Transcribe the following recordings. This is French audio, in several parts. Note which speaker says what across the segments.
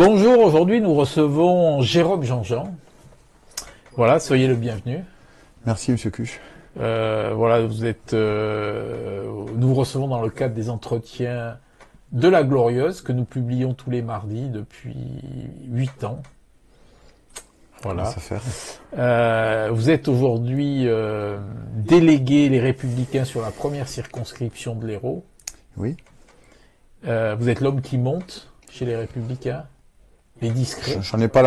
Speaker 1: Bonjour, aujourd'hui nous recevons Jérôme Jean-Jean. Voilà, soyez le bienvenu.
Speaker 2: Merci Monsieur Cuche.
Speaker 1: Voilà, vous êtes, nous vous recevons dans le cadre des entretiens de la Glorieuse que nous publions tous les mardis depuis 8 ans. Voilà.
Speaker 2: Ça faire.
Speaker 1: Vous êtes aujourd'hui délégué Les Républicains sur la première circonscription de l'Hérault.
Speaker 2: Oui.
Speaker 1: Vous êtes l'homme qui monte chez les Républicains, les discrets.
Speaker 2: J'en ai pas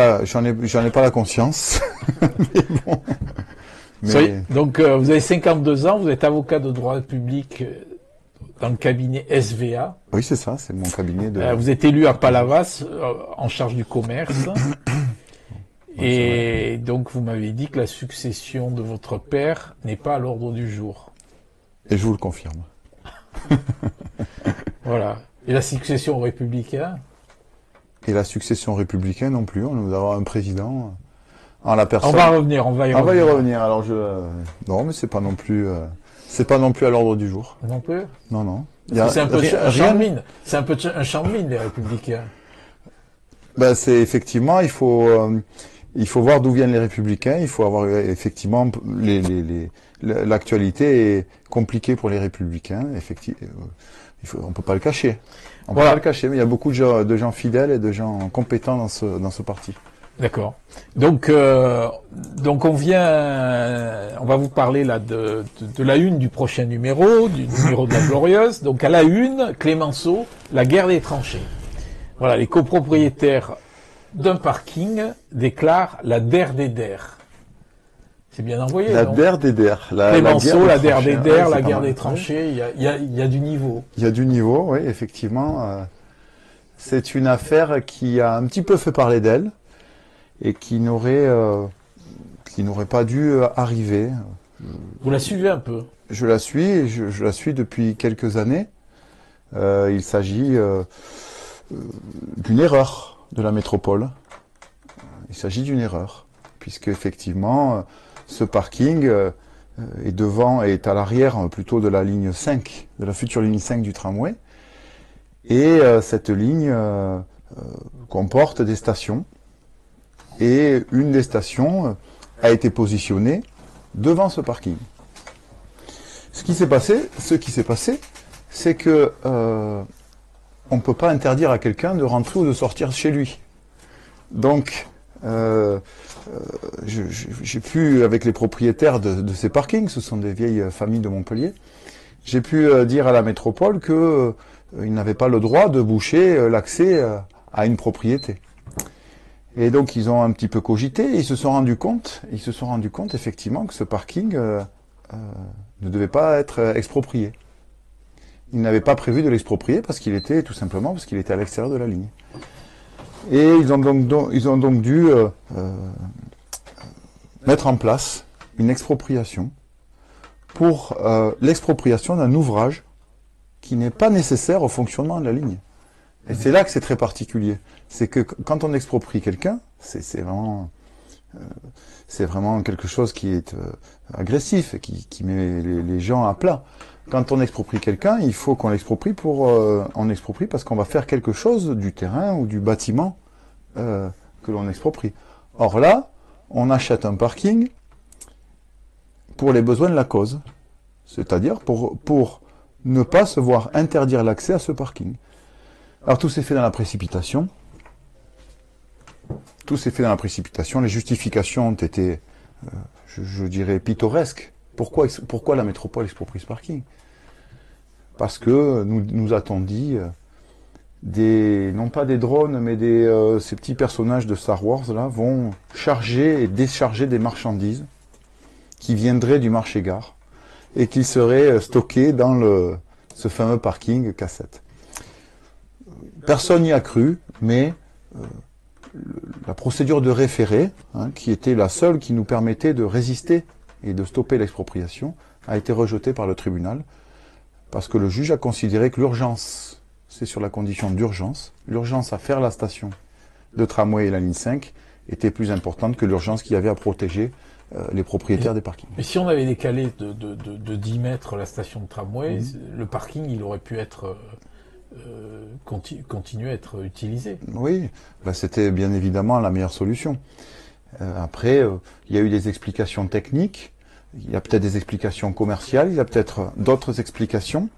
Speaker 2: la conscience. Mais bon.
Speaker 1: Donc vous avez 52 ans, vous êtes avocat de droit public dans le cabinet SVA.
Speaker 2: Oui, c'est ça, c'est mon cabinet de...
Speaker 1: Vous êtes élu à Palavas en charge du commerce. Et donc vous m'avez dit que la succession de votre père n'est pas à l'ordre du jour.
Speaker 2: Et je vous le confirme.
Speaker 1: Voilà. Et la succession aux Républicains?
Speaker 2: Et la succession républicaine non plus. Nous avons un président en la personne.
Speaker 1: On va revenir, on va y revenir.
Speaker 2: On va y revenir. Alors non, mais c'est pas non plus à l'ordre du jour.
Speaker 1: Non plus?
Speaker 2: Non, non.
Speaker 1: C'est un peu un champ de mine. C'est un peu un champ de mine, les Républicains.
Speaker 2: Ben, c'est effectivement, il faut voir d'où viennent les Républicains. Il faut avoir effectivement l'actualité est compliquée pour les Républicains. Effectivement, on peut pas le cacher. On peut pas le cacher, mais il y a beaucoup de gens fidèles et de gens compétents dans ce parti.
Speaker 1: D'accord. Donc on va vous parler là de la une du prochain numéro, du numéro de la Glorieuse. Donc à la une, Clémenceau, la guerre des tranchées. Voilà, les copropriétaires d'un parking déclarent la der des der. C'est bien envoyé,
Speaker 2: la
Speaker 1: non?
Speaker 2: Der des der.
Speaker 1: Clémenceau, la der des der, la guerre
Speaker 2: des
Speaker 1: tranchées. Il y a du niveau.
Speaker 2: Il y a du niveau, oui, effectivement. C'est une affaire qui a un petit peu fait parler d'elle et qui n'aurait pas dû arriver.
Speaker 1: Vous la suivez un peu?
Speaker 2: Je la suis, je la suis depuis quelques années. Il s'agit d'une erreur de la métropole. Il s'agit d'une erreur, puisque effectivement, ce parking est à l'arrière plutôt de la ligne 5, de la future ligne 5 du tramway. Et cette ligne comporte des stations. Et une des stations a été positionnée devant ce parking. Ce qui s'est passé, c'est que on ne peut pas interdire à quelqu'un de rentrer ou de sortir chez lui. Donc, j'ai pu, avec les propriétaires de ces parkings, ce sont des vieilles familles de Montpellier, j'ai pu dire à la métropole que ils n'avaient pas le droit de boucher l'accès à une propriété. Et donc ils ont un petit peu cogité, et ils se sont rendus compte effectivement que ce parking ne devait pas être exproprié. Ils n'avaient pas prévu de l'exproprier parce qu'il était à l'extérieur de la ligne. Et ils ont donc dû mettre en place une expropriation pour l'expropriation d'un ouvrage qui n'est pas nécessaire au fonctionnement de la ligne. Et c'est là que c'est très particulier. C'est que quand on exproprie quelqu'un, c'est vraiment quelque chose qui est agressif et qui met les gens à plat. Quand on exproprie quelqu'un, il faut qu'on l'exproprie on exproprie parce qu'on va faire quelque chose du terrain ou du bâtiment que l'on exproprie. Or là, on achète un parking pour les besoins de la cause. C'est-à-dire pour ne pas se voir interdire l'accès à ce parking. Alors tout s'est fait dans la précipitation. Les justifications ont été, je dirais, pittoresques. Pourquoi la métropole exproprie ce parking? Parce que nous a-t-on dit non pas des drones, mais ces petits personnages de Star Wars là vont charger et décharger des marchandises qui viendraient du marché-gare et qui seraient stockées dans ce fameux parking K7. Personne n'y a cru, mais la procédure de référé, qui était la seule qui nous permettait de résister et de stopper l'expropriation, a été rejetée par le tribunal, parce que le juge a considéré que l'urgence, c'est sur la condition d'urgence, l'urgence à faire la station de tramway et la ligne 5 était plus importante que l'urgence qu'il y avait à protéger les propriétaires des parkings.
Speaker 1: Mais si on avait décalé de 10 mètres la station de tramway, le parking, il aurait pu être continue à être utilisé.
Speaker 2: Oui, bah, c'était bien évidemment la meilleure solution. Après, il y a eu des explications techniques, il y a peut-être des explications commerciales, il y a peut-être d'autres explications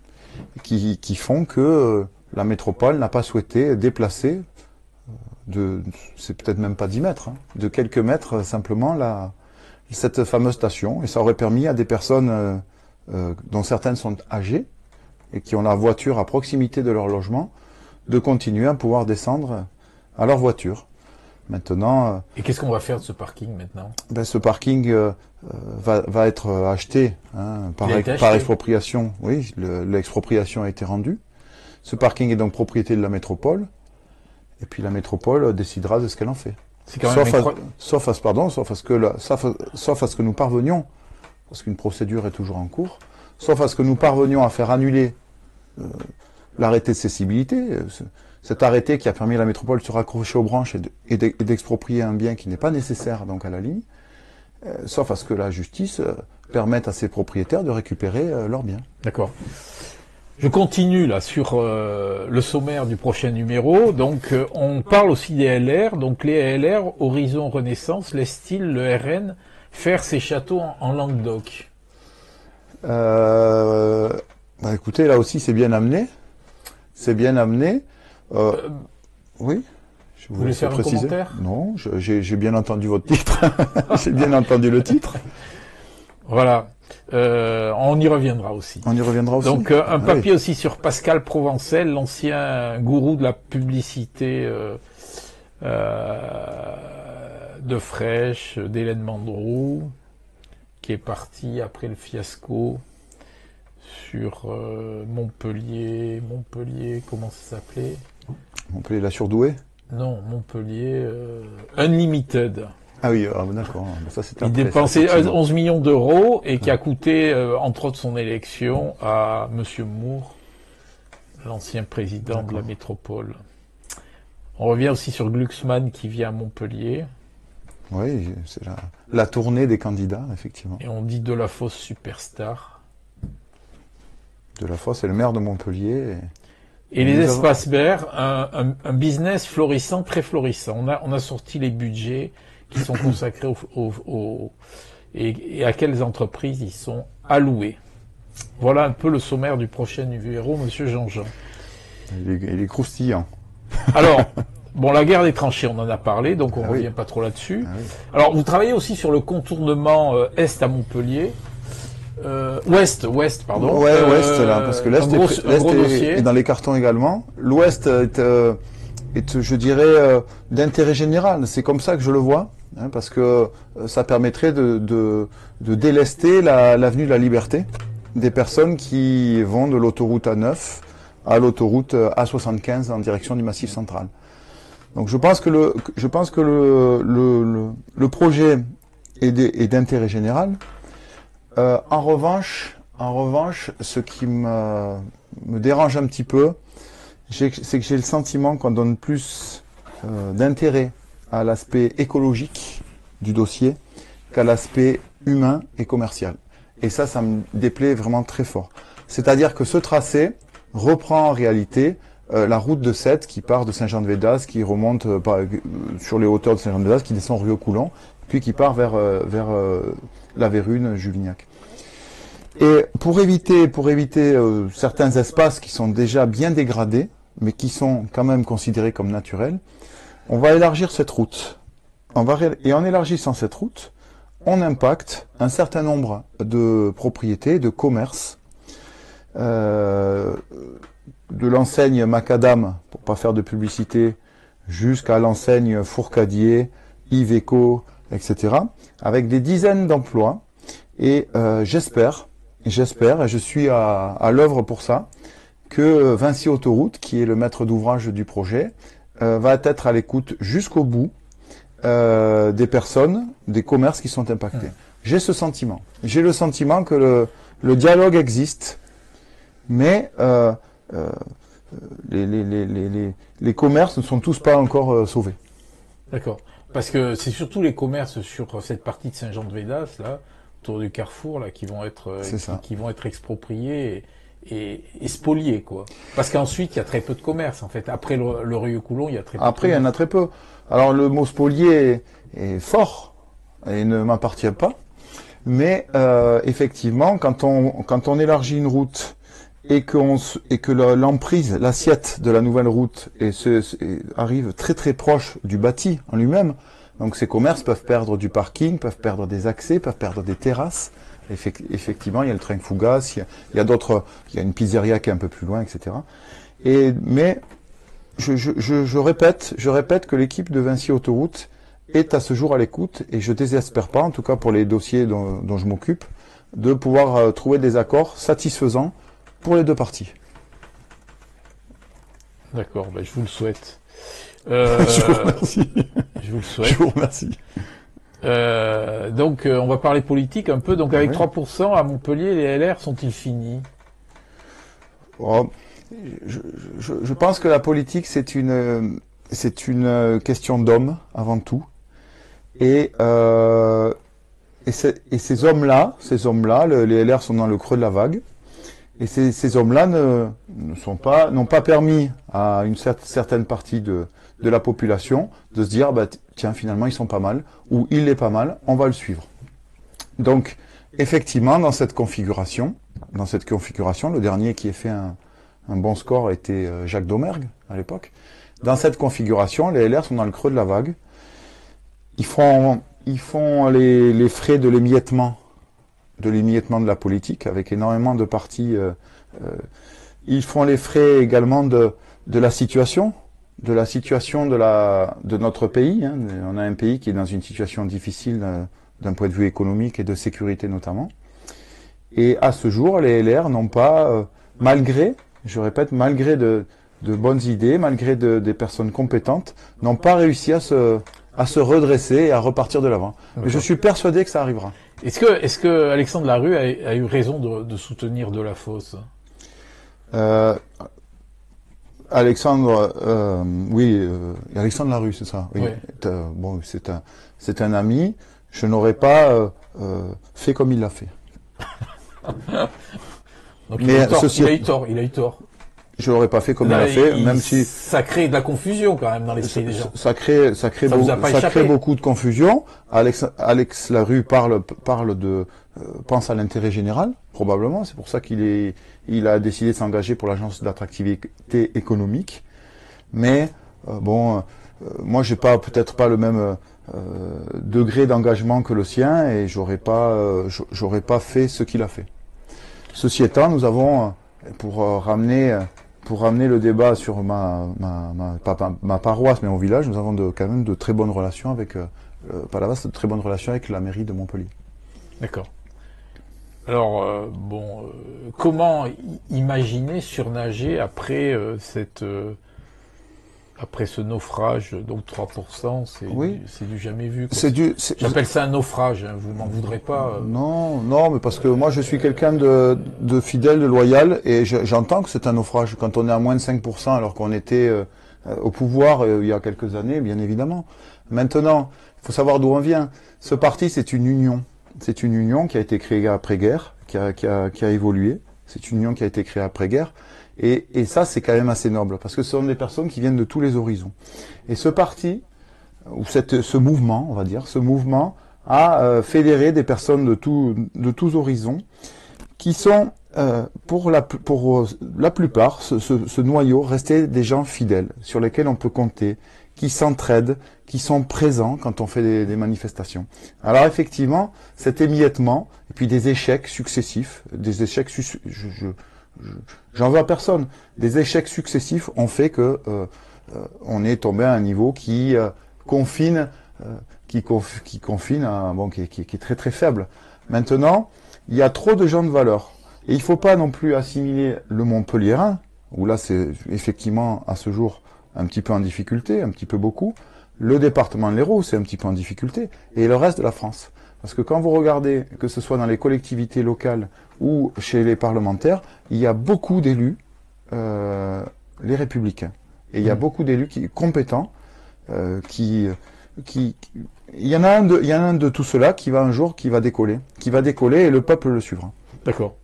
Speaker 2: qui font que la métropole n'a pas souhaité déplacer c'est peut-être même pas 10 mètres, hein, de quelques mètres simplement cette fameuse station. Et ça aurait permis à des personnes dont certaines sont âgées et qui ont la voiture à proximité de leur logement de continuer à pouvoir descendre à leur voiture. Maintenant,
Speaker 1: et qu'est-ce qu'on va faire de ce parking maintenant?
Speaker 2: Ben, ce parking va être acheté, hein, par expropriation. Oui, l'expropriation a été rendue. Ce parking est donc propriété de la métropole. Et puis la métropole décidera de ce qu'elle en fait. Sauf à ce que nous parvenions, parce qu'une procédure est toujours en cours, sauf à ce que nous parvenions à faire annuler l'arrêté de cessibilité, cet arrêté qui a permis à la métropole de se raccrocher aux branches et d'exproprier un bien qui n'est pas nécessaire donc à la ligne, sauf à ce que la justice permette à ses propriétaires de récupérer leurs biens.
Speaker 1: D'accord. Je continue là sur le sommaire du prochain numéro. Donc on parle aussi des LR. Donc les LR, Horizon Renaissance, laissent-ils le RN faire ses châteaux en Languedoc?
Speaker 2: Bah écoutez, là aussi c'est bien amené. C'est bien amené. Oui.
Speaker 1: Vous voulez faire un commentaire?
Speaker 2: Non, j'ai bien entendu votre titre. J'ai bien entendu le titre.
Speaker 1: Voilà. On y reviendra aussi.
Speaker 2: On y reviendra aussi.
Speaker 1: Donc un papier aussi sur Pascal Provencel, l'ancien gourou de la publicité de Fresh, d'Hélène Mandroux, qui est parti après le fiasco sur Montpellier, comment ça s'appelait?
Speaker 2: Montpellier la Surdouée?
Speaker 1: Non, Montpellier Unlimited.
Speaker 2: Ah oui, d'accord. Ça,
Speaker 1: il dépensait 11 millions d'euros et qui a coûté, entre autres, son élection à Monsieur Moore, l'ancien président de la métropole. On revient aussi sur Glucksmann qui vient à Montpellier.
Speaker 2: Oui, c'est la tournée des candidats, effectivement.
Speaker 1: Et on dit Delafosse superstar.
Speaker 2: Delafosse est le maire de Montpellier.
Speaker 1: Et les espaces verts, un business florissant, très florissant. On a sorti les budgets qui sont consacrés et à quelles entreprises ils sont alloués. Voilà un peu le sommaire du prochain numéro, Monsieur Jean-Jean.
Speaker 2: Il est croustillant.
Speaker 1: Alors, bon, la guerre des tranchées, on en a parlé, donc on ne revient pas trop là-dessus.
Speaker 2: Oui.
Speaker 1: Alors, vous travaillez aussi sur le contournement est à Montpellier. Ouest, pardon.
Speaker 2: Ouais, ouest, là, parce que l'est est dans les cartons également. L'ouest est, je dirais, d'intérêt général. C'est comme ça que je le vois. Hein, parce que ça permettrait de délester l'avenue de la Liberté des personnes qui vont de l'autoroute A9 à l'autoroute A75 en direction du Massif central. Donc je pense que le projet est d'intérêt général. En revanche, ce qui me dérange un petit peu, c'est que j'ai le sentiment qu'on donne plus d'intérêt à l'aspect écologique du dossier qu'à l'aspect humain et commercial. Et ça me déplaît vraiment très fort. C'est-à-dire que ce tracé reprend en réalité la route de Sète qui part de Saint-Jean-de-Védas, qui remonte sur les hauteurs de Saint-Jean-de-Védas, qui descend rue au Coulon, puis qui part vers la Vérune, Juvignac. Et pour éviter certains espaces qui sont déjà bien dégradés, mais qui sont quand même considérés comme naturels, on va élargir cette route. Et en élargissant cette route, on impacte un certain nombre de propriétés, de commerces, de l'enseigne Macadam, pour pas faire de publicité, jusqu'à l'enseigne Fourcadier, Iveco, etc., avec des dizaines d'emplois. Et j'espère, et je suis à l'œuvre pour ça, que Vinci Autoroute, qui est le maître d'ouvrage du projet, va être à l'écoute jusqu'au bout des personnes, des commerces qui sont impactés. J'ai ce sentiment. J'ai le sentiment que le dialogue existe, mais les commerces ne sont tous pas encore sauvés.
Speaker 1: D'accord. Parce que c'est surtout les commerces sur cette partie de Saint-Jean-de-Védas, là, autour du carrefour, là, qui vont être expropriés est spolié, quoi. Parce qu'ensuite, il y a très peu de commerce, en fait. Après le Rieux-Coulon, il y a très peu
Speaker 2: Après,
Speaker 1: de
Speaker 2: il y en
Speaker 1: commerce.
Speaker 2: a très peu. Alors, le mot spolié est fort et ne m'appartient pas. Mais effectivement, quand on élargit une route et que l'emprise, l'assiette de la nouvelle route arrive très très proche du bâti en lui-même, donc ces commerces peuvent perdre du parking, peuvent perdre des accès, peuvent perdre des terrasses. Effectivement, il y a le train Fougas, il y a une pizzeria qui est un peu plus loin, etc. Mais je répète que l'équipe de Vinci Autoroute est à ce jour à l'écoute, et je désespère pas, en tout cas pour les dossiers dont je m'occupe, de pouvoir trouver des accords satisfaisants pour les deux parties.
Speaker 1: D'accord, ben, je vous le souhaite.
Speaker 2: Je vous remercie.
Speaker 1: Je vous le souhaite.
Speaker 2: Je vous remercie.
Speaker 1: Donc, on va parler politique un peu. Donc, avec
Speaker 2: Oui.
Speaker 1: 3% à Montpellier, les LR sont-ils finis?
Speaker 2: Oh, je pense que la politique, c'est une question d'hommes, avant tout. Et ces hommes-là, les LR sont dans le creux de la vague. Et ces hommes-là n'ont pas permis à une certaine partie de la population de se dire, bah, tiens, finalement, ils sont pas mal, ou il est pas mal, on va le suivre. Donc, effectivement, dans cette configuration, le dernier qui ait fait un bon score était Jacques Domergue, à l'époque. Dans cette configuration, les LR sont dans le creux de la vague. Ils font les frais de l'émiettement de la politique, avec énormément de partis. Ils font les frais également de la situation de notre pays. Hein. On a un pays qui est dans une situation difficile d'un point de vue économique et de sécurité notamment. Et à ce jour, les LR n'ont pas, malgré de bonnes idées, malgré des personnes compétentes, n'ont pas réussi à se redresser et à repartir de l'avant. Mais je suis persuadé que ça arrivera.
Speaker 1: Est-ce que Alexandre Larue a eu raison de soutenir Delafosse?
Speaker 2: Alexandre, oui, Alexandre Larue, c'est ça. Oui.
Speaker 1: Oui.
Speaker 2: Bon, c'est un ami. Je n'aurais pas fait comme il l'a fait.
Speaker 1: Donc,
Speaker 2: mais
Speaker 1: il a eu tort.
Speaker 2: Je l'aurais pas fait comme il l'a fait, même si
Speaker 1: ça crée de la confusion quand même dans l'esprit des gens.
Speaker 2: Ça crée beaucoup de confusion. Alex Larue pense à l'intérêt général, probablement. C'est pour ça il a décidé de s'engager pour l'agence d'attractivité économique. Mais moi j'ai peut-être pas le même degré d'engagement que le sien, et j'aurais pas fait ce qu'il a fait. Ceci étant, nous avons pour ramener le débat sur ma paroisse, mais mon village, nous avons quand même de très bonnes relations avec de très bonnes relations avec la mairie de Montpellier.
Speaker 1: D'accord. Alors, comment imaginer surnager après après ce naufrage? Donc 3%, c'est du jamais vu. J'appelle ça un naufrage, hein, vous m'en voudrez pas.
Speaker 2: Non, mais parce que moi je suis quelqu'un de fidèle, de loyal, et j'entends que c'est un naufrage. Quand on est à moins de 5%, alors qu'on était au pouvoir il y a quelques années, bien évidemment. Maintenant, il faut savoir d'où on vient. Ce parti, c'est une union. C'est une union qui a été créée après-guerre, qui a évolué. C'est une union qui a été créée après-guerre. Et ça, c'est quand même assez noble, parce que ce sont des personnes qui viennent de tous les horizons. Et ce parti, ou ce mouvement, on va dire, a fédéré des personnes de tous horizons, qui sont, pour la plupart, ce noyau, restés des gens fidèles, sur lesquels on peut compter, qui s'entraident, qui sont présents quand on fait des manifestations. Alors effectivement, cet émiettement, et puis des échecs successifs, j'en veux à personne, des échecs successifs ont fait que on est tombé à un niveau qui confine, qui est très très faible. Maintenant, il y a trop de gens de valeur. Et il ne faut pas non plus assimiler le Montpelliérain, où là c'est effectivement à ce jour un petit peu en difficulté, un petit peu beaucoup. Le département de l'Hérault, c'est un petit peu en difficulté. Et le reste de la France. Parce que quand vous regardez, que ce soit dans les collectivités locales ou chez les parlementaires, il y a beaucoup d'élus, les républicains. Et il y a beaucoup d'élus compétents, il y en a un de tout cela qui va décoller et le peuple le suivra.
Speaker 1: D'accord.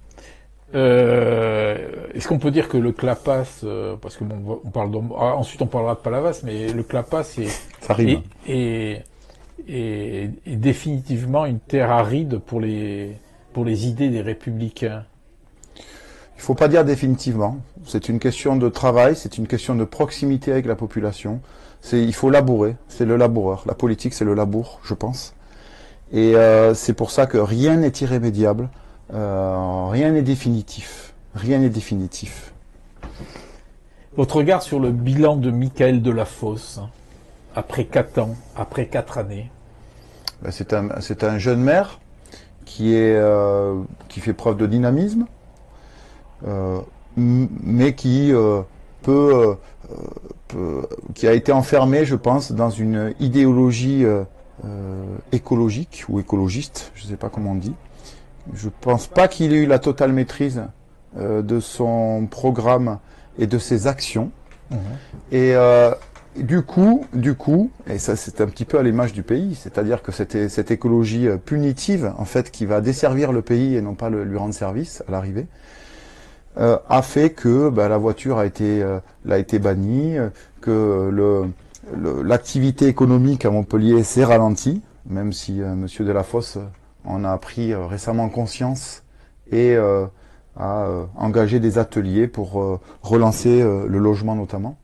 Speaker 1: Est-ce qu'on peut dire que le CLAPAS, parce que bon, on parle ensuite on parlera de Palavas, mais le CLAPAS
Speaker 2: Ça rime.
Speaker 1: est définitivement une terre aride pour les idées des républicains.
Speaker 2: Il faut pas dire définitivement. C'est une question de travail, c'est une question de proximité avec la population. Il faut labourer, c'est le laboureur. La politique, c'est le labour, je pense. Et c'est pour ça que rien n'est irrémédiable, rien n'est définitif. Rien n'est définitif.
Speaker 1: Votre regard sur le bilan de Michaël Delafosse, après 4 ans, après 4 années?
Speaker 2: C'est un jeune maire qui fait preuve de dynamisme, mais qui qui a été enfermé, je pense, dans une idéologie écologique ou écologiste, je ne sais pas comment on dit. Je pense pas qu'il ait eu la totale maîtrise de son programme et de ses actions. Mmh. Et du coup, et ça c'est un petit peu à l'image du pays, c'est-à-dire que cette écologie punitive, en fait, qui va desservir le pays et non pas lui rendre service à l'arrivée, a fait que la voiture a été bannie, que l'activité économique à Montpellier s'est ralentie, même si Monsieur Delafosse en a pris récemment conscience et a engagé des ateliers pour relancer le logement notamment.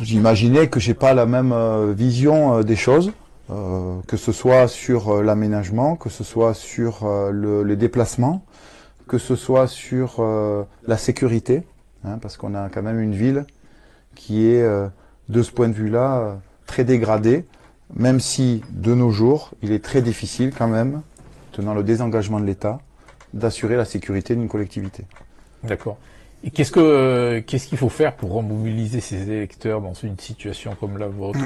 Speaker 2: J'imaginais que j'ai pas la même vision des choses, que ce soit sur l'aménagement, que ce soit sur les déplacements, que ce soit sur la sécurité, hein, parce qu'on a quand même une ville qui est, de ce point de vue-là, très dégradée, même si, de nos jours, il est très difficile quand même, tenant le désengagement de l'État, d'assurer la sécurité d'une collectivité.
Speaker 1: D'accord. Et qu'est-ce qu'il faut faire pour remobiliser ces électeurs dans une situation comme la vôtre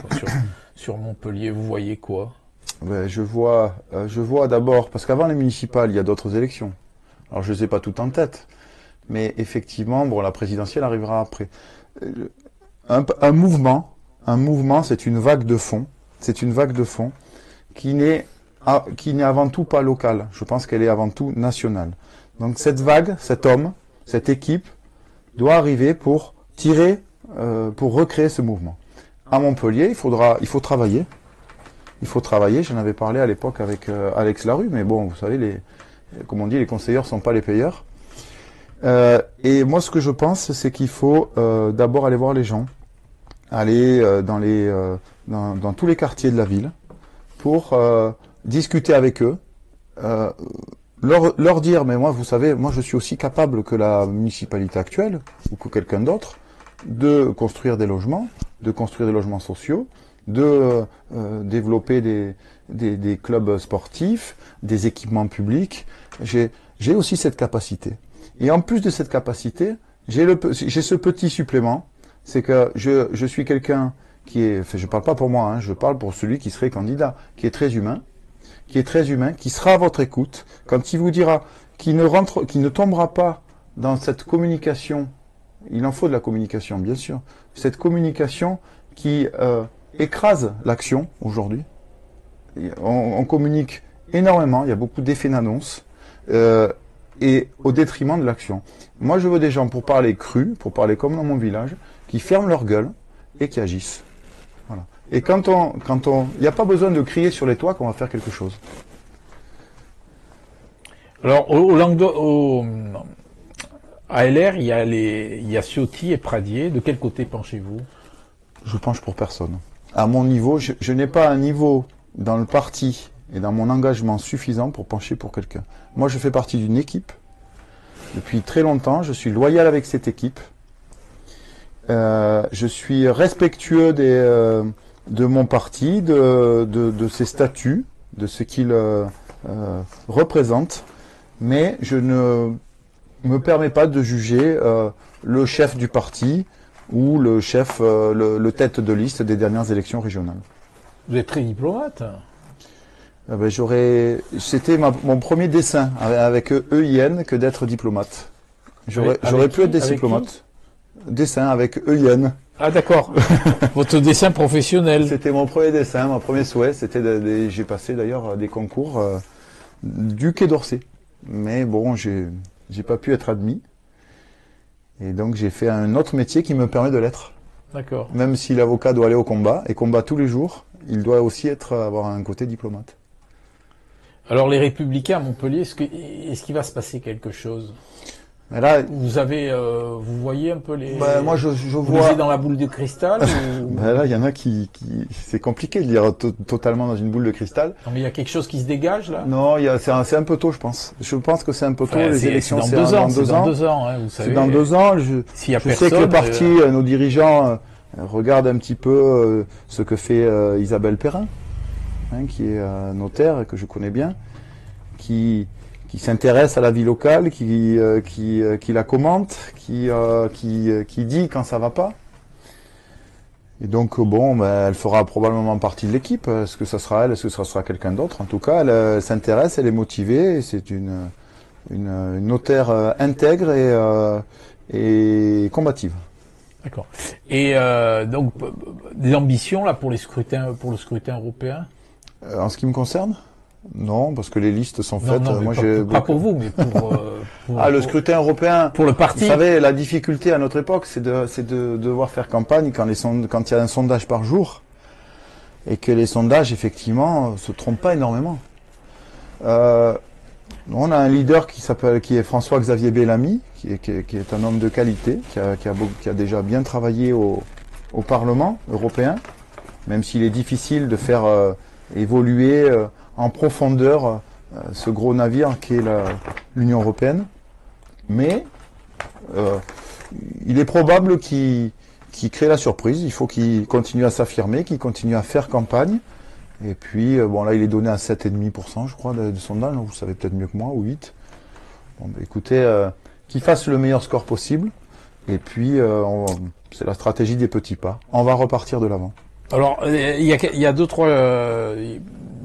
Speaker 1: sur Montpellier? Vous voyez quoi?
Speaker 2: Je vois d'abord, parce qu'avant les municipales, il y a d'autres élections. Alors je ne les ai pas toutes en tête, mais effectivement, la présidentielle arrivera après. Un mouvement, c'est une vague de fond. C'est une vague de fond qui n'est avant tout pas locale. Je pense qu'elle est avant tout nationale. Donc cette vague, cet homme, cette équipe doit arriver pour pour recréer ce mouvement. À Montpellier, il faut travailler. Il faut travailler. J'en avais parlé à l'époque avec Alex Larue, mais bon, vous savez, comme on dit, les conseilleurs sont pas les payeurs. Et moi, ce que je pense, c'est qu'il faut d'abord aller voir les gens, aller dans tous les quartiers de la ville pour discuter avec eux, leur dire, mais moi, vous savez, moi, je suis aussi capable que la municipalité actuelle ou que quelqu'un d'autre de construire des logements sociaux, de développer des clubs sportifs, des équipements publics. J'ai aussi cette capacité. Et en plus de cette capacité, j'ai ce petit supplément, c'est que je suis quelqu'un je parle pas pour moi, hein, je parle pour celui qui serait candidat, qui est très humain, qui sera à votre écoute, quand il vous dira qu'il ne tombera pas dans cette communication, il en faut de la communication, bien sûr, cette communication qui écrase l'action aujourd'hui. On communique énormément, il y a beaucoup d'effets d'annonce, et au détriment de l'action. Moi, je veux des gens pour parler cru, pour parler comme dans mon village, qui ferment leur gueule et qui agissent. Voilà. Et il n'y a pas besoin de crier sur les toits qu'on va faire quelque chose.
Speaker 1: Alors, à LR, il y a Ciotti et Pradier. De quel côté penchez-vous?
Speaker 2: Je penche pour personne. À mon niveau, je n'ai pas un niveau dans le parti et dans mon engagement suffisant pour pencher pour quelqu'un. Moi, je fais partie d'une équipe. Depuis très longtemps, je suis loyal avec cette équipe. Je suis respectueux de mon parti, de ses statuts, de ce qu'il représente. Mais je ne me permets pas de juger le chef du parti ou le chef, le tête de liste des dernières élections régionales.
Speaker 1: Vous êtes très diplomate.
Speaker 2: C'était mon premier dessein avec EIN que d'être diplomate. J'aurais pu être diplomate. Dessin avec EIN.
Speaker 1: Ah d'accord. Votre dessin professionnel.
Speaker 2: C'était mon premier dessin, mon premier souhait. J'ai passé d'ailleurs des concours du Quai d'Orsay. mais bon, j'ai pas pu être admis. Et donc j'ai fait un autre métier qui me permet de l'être.
Speaker 1: D'accord.
Speaker 2: Même si l'avocat doit aller au combat, et combat tous les jours, il doit aussi avoir un côté diplomate.
Speaker 1: Alors les Républicains à Montpellier, est-ce qu'il va se passer quelque chose?
Speaker 2: Mais là,
Speaker 1: vous voyez un peu les.
Speaker 2: moi je
Speaker 1: Vous
Speaker 2: vois.
Speaker 1: lisez dans la boule de cristal ou...
Speaker 2: Ben là, il y en a c'est compliqué de lire totalement dans une boule de cristal.
Speaker 1: Non, mais il y a quelque chose qui se dégage là.
Speaker 2: Non, c'est un peu tôt, je pense. Je pense que c'est un peu tôt.
Speaker 1: Enfin,
Speaker 2: les élections,
Speaker 1: c'est dans 2 ans, hein, vous savez.
Speaker 2: C'est dans 2 ans.
Speaker 1: S'il y a
Speaker 2: je
Speaker 1: personne,
Speaker 2: sais que le parti, nos dirigeants regardent un petit peu ce que fait Isabelle Perrin, hein, qui est notaire et que je connais bien, qui s'intéresse à la vie locale, qui la commente, qui dit quand ça va pas. Et donc bon, elle fera probablement partie de l'équipe. Est-ce que ça sera elle, est-ce que ça sera quelqu'un d'autre? En tout cas, elle s'intéresse, elle est motivée. Et c'est une notaire intègre et combative.
Speaker 1: D'accord. Et donc des ambitions là pour le scrutin européen?
Speaker 2: En ce qui me concerne? Non, parce que les listes sont faites.
Speaker 1: Non,
Speaker 2: moi,
Speaker 1: pas pour vous, mais pour
Speaker 2: le scrutin européen.
Speaker 1: Pour le parti.
Speaker 2: Vous savez, la difficulté à notre époque, c'est de devoir faire campagne quand il y a un sondage par jour, et que les sondages, effectivement, se trompent pas énormément. On a un leader qui est François-Xavier Bellamy, qui est un homme de qualité, qui a déjà bien travaillé au Parlement européen, même s'il est difficile de faire évoluer en profondeur ce gros navire qui est l'Union européenne. Mais il est probable qu'il crée la surprise. Il faut qu'il continue à s'affirmer, qu'il continue à faire campagne. Et puis, bon, là, il est donné à 7,5%, je crois, de sondage. Vous savez peut-être mieux que moi, ou 8. Bon, écoutez, qu'il fasse le meilleur score possible. Et puis, c'est la stratégie des petits pas. On va repartir de l'avant.
Speaker 1: Alors, il y a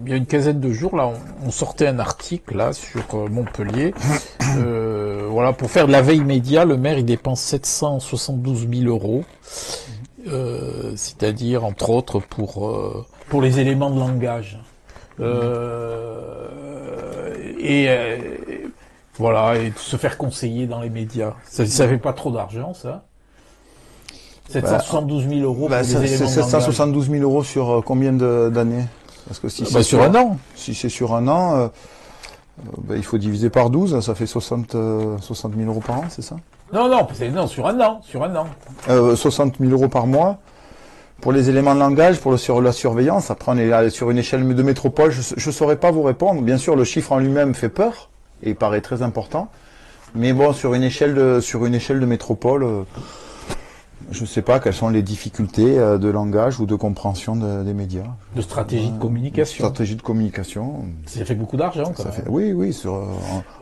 Speaker 1: il y a une quinzaine de jours, là, on sortait un article, là, sur Montpellier. Voilà, pour faire de la veille média, le maire, il dépense 772 000 euros. C'est-à-dire, entre autres, pour les éléments de langage. Voilà, et de se faire conseiller dans les médias. Ça fait pas trop d'argent, ça? 772 000 euros pour les éléments de langage.
Speaker 2: 772 000 euros sur combien d'années? Parce que si c'est
Speaker 1: sur un an.
Speaker 2: Si c'est sur un an, il faut diviser par 12, ça fait 60 000 euros par an, c'est ça?
Speaker 1: Non, sur un an.
Speaker 2: 60 000 euros par mois. Pour les éléments de langage, sur la surveillance, après on est sur une échelle de métropole, je saurais pas vous répondre. Bien sûr, le chiffre en lui-même fait peur et paraît très important. Mais bon, sur une échelle de métropole, je ne sais pas quelles sont les difficultés de langage ou de compréhension des médias.
Speaker 1: De stratégie de communication.
Speaker 2: Stratégie de communication.
Speaker 1: Ça fait beaucoup d'argent, quand même.
Speaker 2: Oui.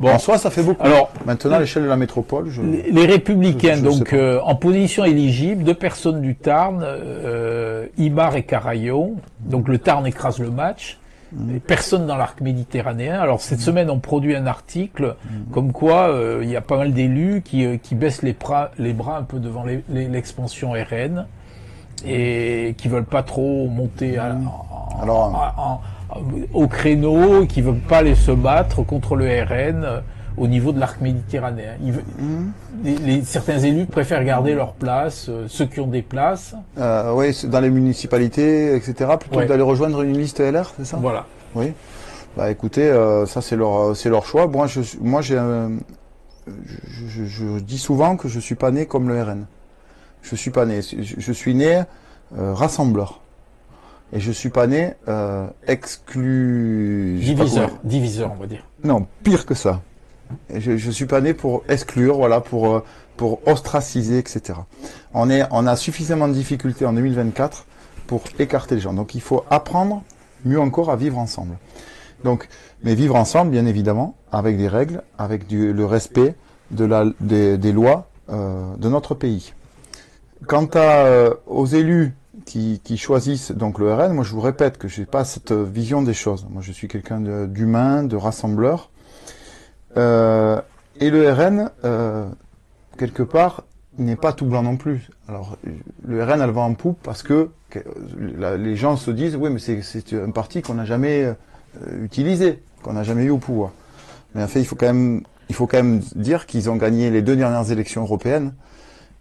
Speaker 2: En soi, ça fait beaucoup.
Speaker 1: Alors,
Speaker 2: maintenant, à l'échelle de la métropole,
Speaker 1: les Républicains, donc, en position éligible, 2 personnes du Tarn, Imar et Carayon. Donc, le Tarn écrase le match. Personne dans l'arc méditerranéen. Alors cette semaine, on produit un article comme quoi il y a pas mal d'élus qui baissent les bras un peu devant l'expansion RN et qui veulent pas trop monter au créneau, qui veulent pas aller se battre contre le RN au niveau de l'arc méditerranéen. Certains élus préfèrent garder leur place, ceux qui ont des places.
Speaker 2: Oui, dans les municipalités, etc., plutôt que d'aller rejoindre une liste LR, c'est ça?
Speaker 1: Voilà.
Speaker 2: Oui. Bah écoutez, ça c'est leur choix. Moi, je dis souvent que je suis pas né comme le RN. Je suis pas né. Je suis né rassembleur. Et je suis pas né
Speaker 1: Diviseur, on va dire.
Speaker 2: Non, pire que ça. Je suis pas né pour exclure, voilà, pour ostraciser, etc. On a suffisamment de difficultés en 2024 pour écarter les gens. Donc il faut apprendre, mieux encore, à vivre ensemble. Donc, mais vivre ensemble, bien évidemment, avec des règles, avec le respect des lois de notre pays. Quant aux élus qui choisissent donc le RN, moi je vous répète que j'ai pas cette vision des choses. Moi je suis quelqu'un d'humain, de rassembleur. Et le RN, quelque part, n'est pas tout blanc non plus. Alors, le RN, elle va en poupe parce que les gens se disent, oui, mais c'est un parti qu'on n'a jamais utilisé, qu'on n'a jamais eu au pouvoir. Mais en fait, il faut quand même dire qu'ils ont gagné les 2 dernières élections européennes.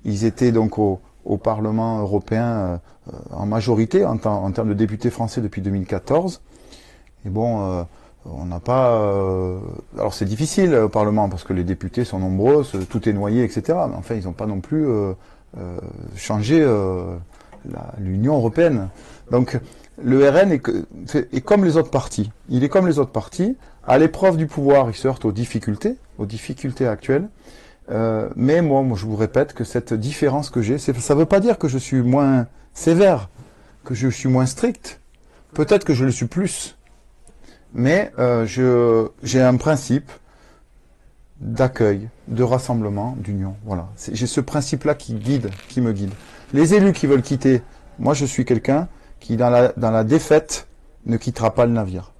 Speaker 2: Ils étaient donc au Parlement européen en majorité en termes de députés français depuis 2014. Et bon, on n'a pas... alors c'est difficile au Parlement parce que les députés sont nombreux, tout est noyé, etc. Mais enfin, ils n'ont pas non plus changé l'Union européenne. Donc le RN est comme les autres partis. Il est comme les autres partis. À l'épreuve du pouvoir, il se heurte aux difficultés actuelles. Mais moi, je vous répète que cette différence que j'ai, ça ne veut pas dire que je suis moins sévère, que je suis moins strict. Peut-être que je le suis plus. Mais j'ai un principe d'accueil, de rassemblement, d'union. Voilà. J'ai ce principe-là qui me guide. Les élus qui veulent quitter, moi je suis quelqu'un qui, dans la défaite, ne quittera pas le navire.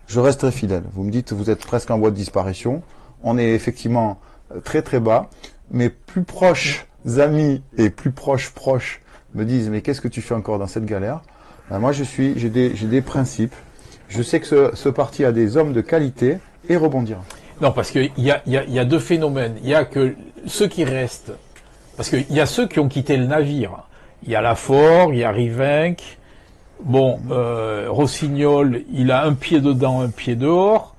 Speaker 2: Je resterai fidèle. Vous me dites, vous êtes presque en voie de disparition. On est effectivement très très bas. Mes plus proches amis et plus proches me disent, mais qu'est-ce que tu fais encore dans cette galère? Ben moi j'ai des principes. Je sais que ce parti a des hommes de qualité et rebondira.
Speaker 1: Non, parce qu'il y a 2 phénomènes. Il y a que ceux qui restent, parce qu'il y a ceux qui ont quitté le navire. Il y a Lafort, il y a Rivenc. Bon, Rossignol, il a un pied dedans, un pied dehors.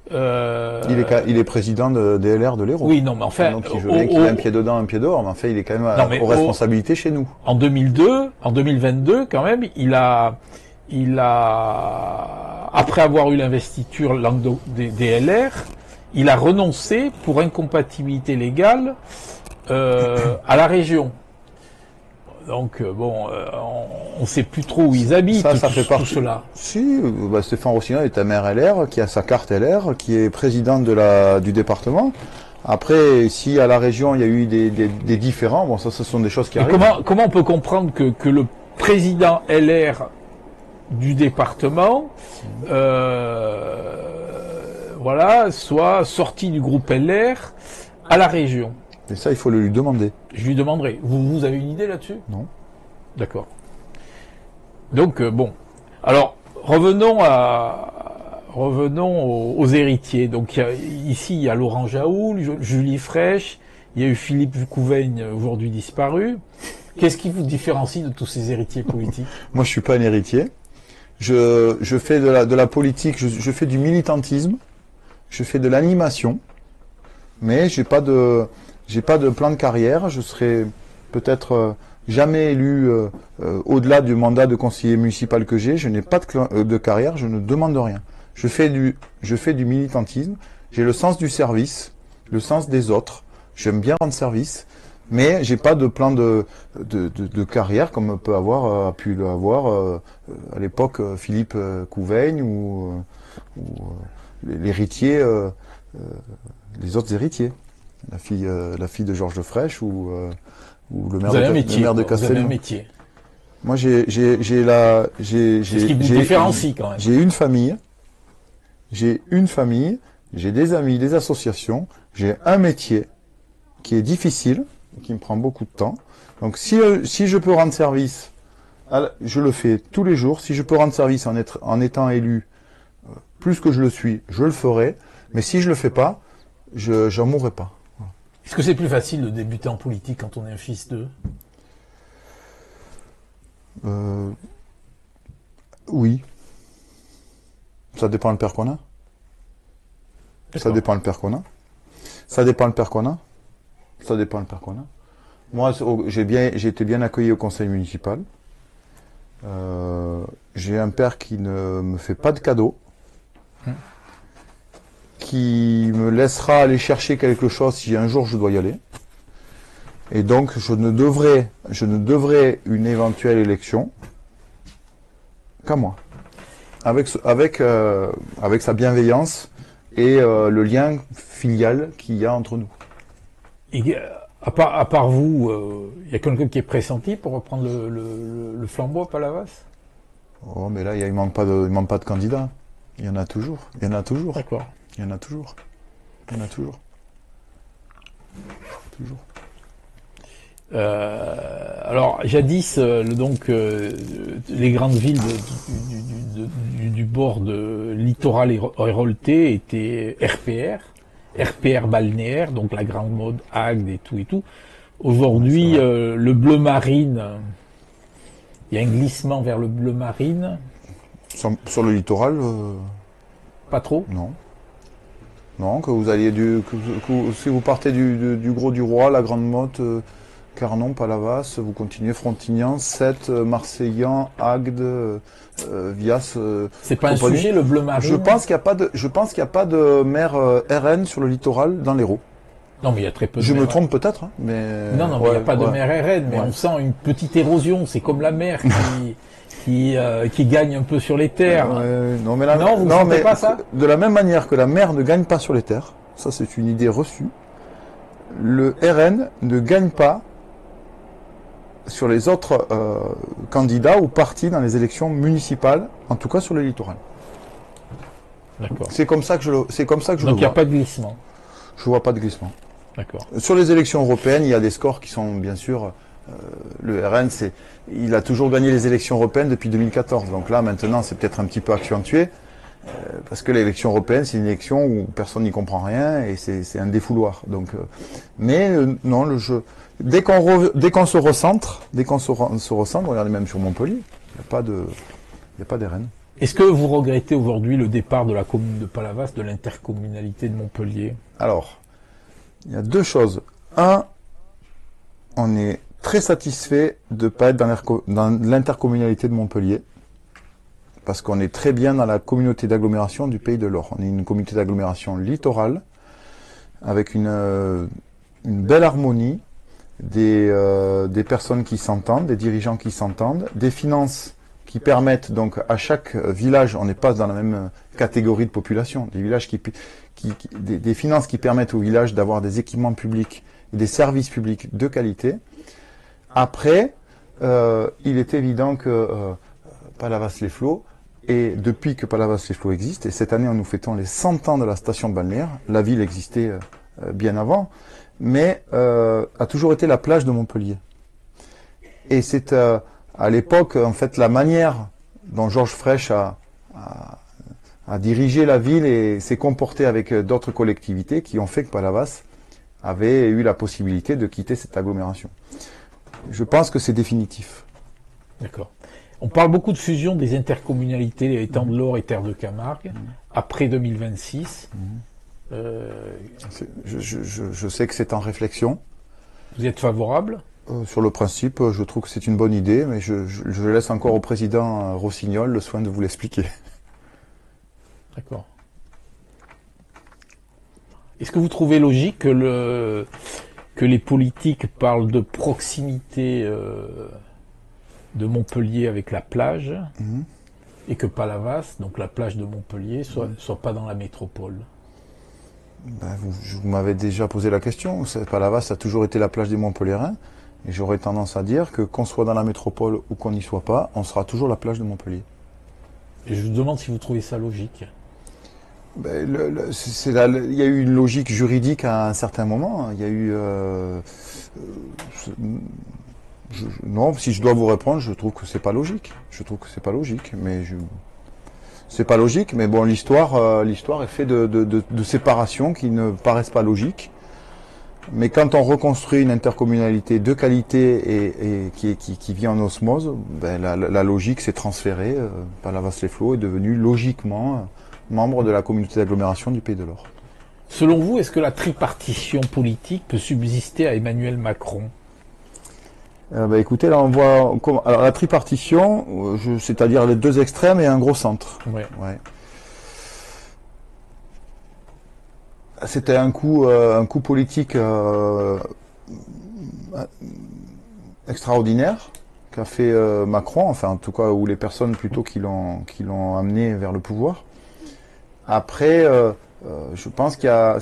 Speaker 2: Il est président des LR de l'Hérault.
Speaker 1: Oui, non, mais enfin...
Speaker 2: Donc il a un pied dedans, un pied dehors, mais enfin il est quand même aux responsabilités chez nous.
Speaker 1: En 2022, quand même, il a, après avoir eu l'investiture des LR, il a renoncé pour incompatibilité légale à la région. Donc bon, on ne sait plus trop où ils habitent.
Speaker 2: Ça fait partie.
Speaker 1: Tout cela.
Speaker 2: Si, Stéphane Rossignol est un maire LR qui a sa carte LR, qui est président du département. Après, si à la région il y a eu des différends, bon ça ce sont des choses qui arrivent.
Speaker 1: Comment on peut comprendre que le président LR du département, voilà, soit sorti du groupe LR à la région?
Speaker 2: Et ça, il faut le lui demander.
Speaker 1: Je lui demanderai. Vous avez une idée là-dessus?
Speaker 2: Non.
Speaker 1: D'accord. Donc, bon. Alors, revenons aux héritiers. Donc, ici, il y a Laurent Jaoul, Julie Fraîche, il y a eu Philippe Couveigne, aujourd'hui disparu. Qu'est-ce qui vous différencie de tous ces héritiers politiques?
Speaker 2: Moi, je suis pas un héritier. Je fais de la politique, je fais du militantisme, je fais de l'animation, mais j'ai pas de plan de carrière. Je serai peut-être jamais élu au-delà du mandat de conseiller municipal que j'ai. Je n'ai pas de carrière, je ne demande rien. Je fais du militantisme. J'ai le sens du service, le sens des autres. J'aime bien rendre service, mais j'ai pas de plan de carrière comme a pu l'avoir à l'époque Philippe Couveigne ou l'héritier, les autres héritiés. La fille de Georges de Fraîche ou le maire de Castelnau.
Speaker 1: Vous avez un métier.
Speaker 2: Moi, c'est
Speaker 1: ce qui vous différencie quand même.
Speaker 2: J'ai une famille, j'ai des amis, des associations, j'ai un métier qui est difficile, qui me prend beaucoup de temps. Donc, si je peux rendre service, je le fais tous les jours. Si je peux rendre service en étant élu, plus que je le suis, je le ferai. Mais si je le fais pas, j'en mourrai pas.
Speaker 1: Est-ce que c'est plus facile de débuter en politique quand on est un fils d'eux?
Speaker 2: Oui. Ça dépend le père qu'on a. Ça dépend le père qu'on a. Ça dépend le père qu'on a. Ça dépend le père qu'on a. Moi, j'ai été bien accueilli au conseil municipal. J'ai un père qui ne me fait pas de cadeaux. Qui me laissera aller chercher quelque chose si un jour je dois y aller. Et donc, je ne devrais une éventuelle élection qu'à moi. Avec sa bienveillance et le lien filial qu'il y a entre nous.
Speaker 1: Et à part vous, il y a quelqu'un qui est pressenti pour reprendre le flambeau à Palavas?
Speaker 2: Oh, mais là, il manque pas de candidats. Il y en a toujours.
Speaker 1: D'accord.
Speaker 2: Il y en a toujours. Toujours.
Speaker 1: Alors, jadis, les grandes villes du bord de littoral héroltais étaient RPR balnéaire, donc la grande mode Agde et tout et tout. Aujourd'hui, le bleu marine, il y a un glissement vers le bleu marine.
Speaker 2: Sur le littoral,
Speaker 1: Pas trop.
Speaker 2: non. Non, que vous alliez si vous partez du Gros du Roi, la Grande Motte, Carnon, Palavas, vous continuez Frontignan, Sète, Marseillan, Agde, Vias.
Speaker 1: C'est pas un
Speaker 2: compagnie.
Speaker 1: sujet, le bleu marine.
Speaker 2: Je pense qu'il n'y a pas de mer RN sur le littoral dans l'Hérault.
Speaker 1: Non, mais il y a très peu de
Speaker 2: Je
Speaker 1: mer.
Speaker 2: me trompe peut-être, hein, mais.
Speaker 1: Non, mais il n'y a pas de mer RN, mais on sent une petite érosion. C'est comme la mer qui gagne un peu sur les terres.
Speaker 2: Non, mais
Speaker 1: vous ne sentez pas ça?
Speaker 2: De la même manière que la mer ne gagne pas sur les terres, ça c'est une idée reçue, le RN ne gagne pas sur les autres candidats ou partis dans les élections municipales, en tout cas sur le littoral.
Speaker 1: D'accord.
Speaker 2: C'est comme ça que je le vois.
Speaker 1: Donc il n'y a pas de glissement.
Speaker 2: Je vois pas de glissement.
Speaker 1: D'accord.
Speaker 2: Sur les élections européennes, il y a des scores qui sont bien sûr. Le RN, il a toujours gagné les élections européennes depuis 2014. Donc là, maintenant, c'est peut-être un petit peu accentué. Parce que l'élection européenne, c'est une élection où personne n'y comprend rien et c'est un défouloir. Donc, non, le jeu. Dès qu'on se recentre, regardez même sur Montpellier, il n'y a pas d'RN.
Speaker 1: Est-ce que vous regrettez aujourd'hui le départ de la commune de Palavas de l'intercommunalité de Montpellier?
Speaker 2: Alors, il y a deux choses. Un, on est très satisfait de ne pas être dans l'intercommunalité de Montpellier, parce qu'on est très bien dans la communauté d'agglomération du Pays de l'Or. On est une communauté d'agglomération littorale, avec une belle harmonie, des personnes qui s'entendent, des dirigeants qui s'entendent, des finances qui permettent donc à chaque village, on n'est pas dans la même catégorie de population, des villages des finances qui permettent aux villages d'avoir des équipements publics et des services publics de qualité. Après, il est évident que Palavas-les-Flots, et depuis que Palavas-les-Flots existe, et cette année nous fêtons les 100 ans de la station balnéaire, la ville existait bien avant, mais a toujours été la plage de Montpellier. Et c'est à l'époque, en fait, la manière dont Georges Frêche a dirigé la ville et s'est comporté avec d'autres collectivités qui ont fait que Palavas avait eu la possibilité de quitter cette agglomération. Je pense que c'est définitif. D'accord.
Speaker 1: On parle beaucoup de fusion des intercommunalités Étangs de l'Or et Terre de Camargue après 2026.
Speaker 2: Je sais que c'est en réflexion.
Speaker 1: Vous êtes favorable ?
Speaker 2: Sur le principe, je trouve que c'est une bonne idée, mais je laisse encore au président Rossignol le soin de vous l'expliquer.
Speaker 1: D'accord. Est-ce que vous trouvez logique que les politiques parlent de proximité de Montpellier avec la plage et que Palavas, donc la plage de Montpellier, soit pas dans la métropole?
Speaker 2: Vous m'avez déjà posé la question. Palavas a toujours été la plage des Montpelliérains. Et j'aurais tendance à dire que qu'on soit dans la métropole ou qu'on n'y soit pas, on sera toujours la plage de Montpellier.
Speaker 1: Et je vous demande si vous trouvez ça logique.
Speaker 2: Il y a eu une logique juridique à un certain moment. Il y a eu... non, si je dois vous répondre, je trouve que c'est pas logique. Je trouve que c'est pas logique, mais c'est pas logique. Mais bon, l'histoire est faite de séparations qui ne paraissent pas logiques. Mais quand on reconstruit une intercommunalité de qualité et qui vit en osmose, la logique s'est transférée. Palavas-les-Flots est devenu logiquement membre de la communauté d'agglomération du Pays de l'Or.
Speaker 1: Selon vous, est-ce que la tripartition politique peut subsister à Emmanuel Macron ?
Speaker 2: Écoutez, là on voit... Alors la tripartition, c'est-à-dire les deux extrêmes et un gros centre.
Speaker 1: Ouais.
Speaker 2: C'était un coup politique extraordinaire qu'a fait Macron, enfin en tout cas, ou les personnes plutôt qui l'ont amené vers le pouvoir. Après, je pense qu'il y a,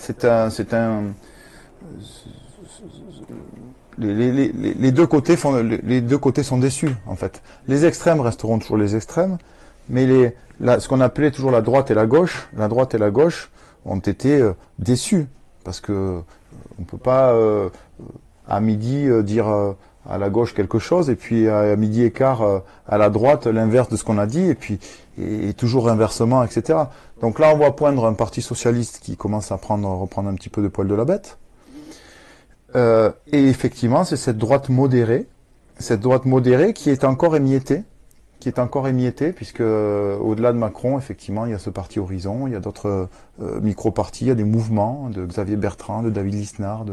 Speaker 2: les deux côtés sont déçus en fait. Les extrêmes resteront toujours les extrêmes, mais ce qu'on appelait toujours la droite et la gauche ont été déçus parce que on peut pas à midi dire à la gauche quelque chose, et puis à midi et quart à la droite l'inverse de ce qu'on a dit, et puis et toujours inversement, etc. Donc là, on voit poindre un parti socialiste qui commence à reprendre un petit peu de poil de la bête. Et effectivement, c'est cette droite modérée qui est encore émiettée, puisque au-delà de Macron, effectivement, il y a ce parti Horizon, il y a d'autres micro-partis, il y a des mouvements de Xavier Bertrand, de David Lisnard,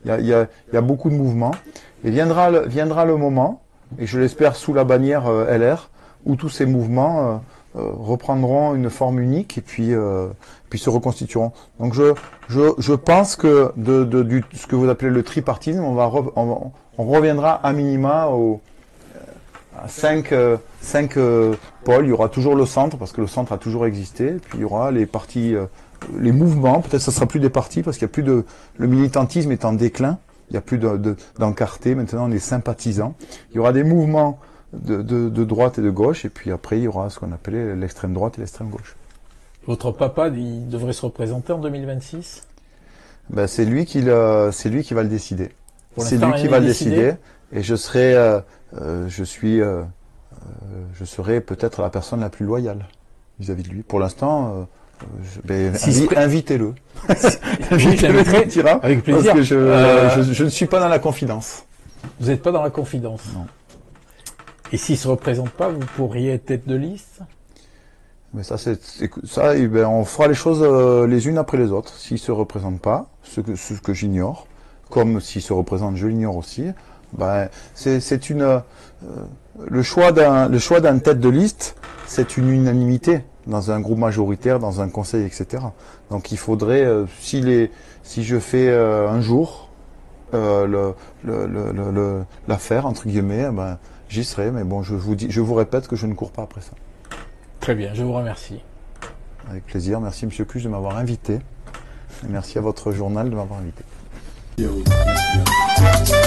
Speaker 2: il y a beaucoup de mouvements. Et viendra le moment, et je l'espère sous la bannière LR, où tous ces mouvements reprendront une forme unique et puis se reconstitueront. Donc je pense que ce que vous appelez le tripartisme, on reviendra à minima à 5 pôles. Il y aura toujours le centre, parce que le centre a toujours existé, puis il y aura les partis, les mouvements, peut-être ça sera plus des partis, parce qu'il y a plus le militantisme est en déclin, il n'y a plus d'encartés, maintenant on est sympathisants. Il y aura des mouvements de droite et de gauche, et puis après il y aura ce qu'on appelait l'extrême droite et l'extrême gauche.
Speaker 1: Votre papa, il devrait se représenter en 2026 ?
Speaker 2: Ben, c'est lui qui va le décider. C'est lui qui va le décider, et je serai peut-être la personne la plus loyale vis-à-vis de lui. Pour l'instant, invitez-le.
Speaker 1: Invitez-le, dira, avec plaisir.
Speaker 2: Parce que je ne suis pas dans la confidence.
Speaker 1: Vous n'êtes pas dans la confidence.
Speaker 2: Non.
Speaker 1: Et s'il se représente pas, vous pourriez être tête de liste ?
Speaker 2: Mais ça, on fera les choses les unes après les autres. S'il se représente pas, ce que j'ignore, comme s'il se représente, je l'ignore aussi. Le choix d'un tête de liste, c'est une unanimité dans un groupe majoritaire, dans un conseil, etc. Donc il faudrait, si je fais un jour l'affaire entre guillemets, j'y serai. Mais bon, je vous répète que je ne cours pas après ça.
Speaker 1: Très bien, je vous remercie.
Speaker 2: Avec plaisir. Merci Monsieur Cuche de m'avoir invité. Et merci à votre journal de m'avoir invité.
Speaker 3: Merci bien.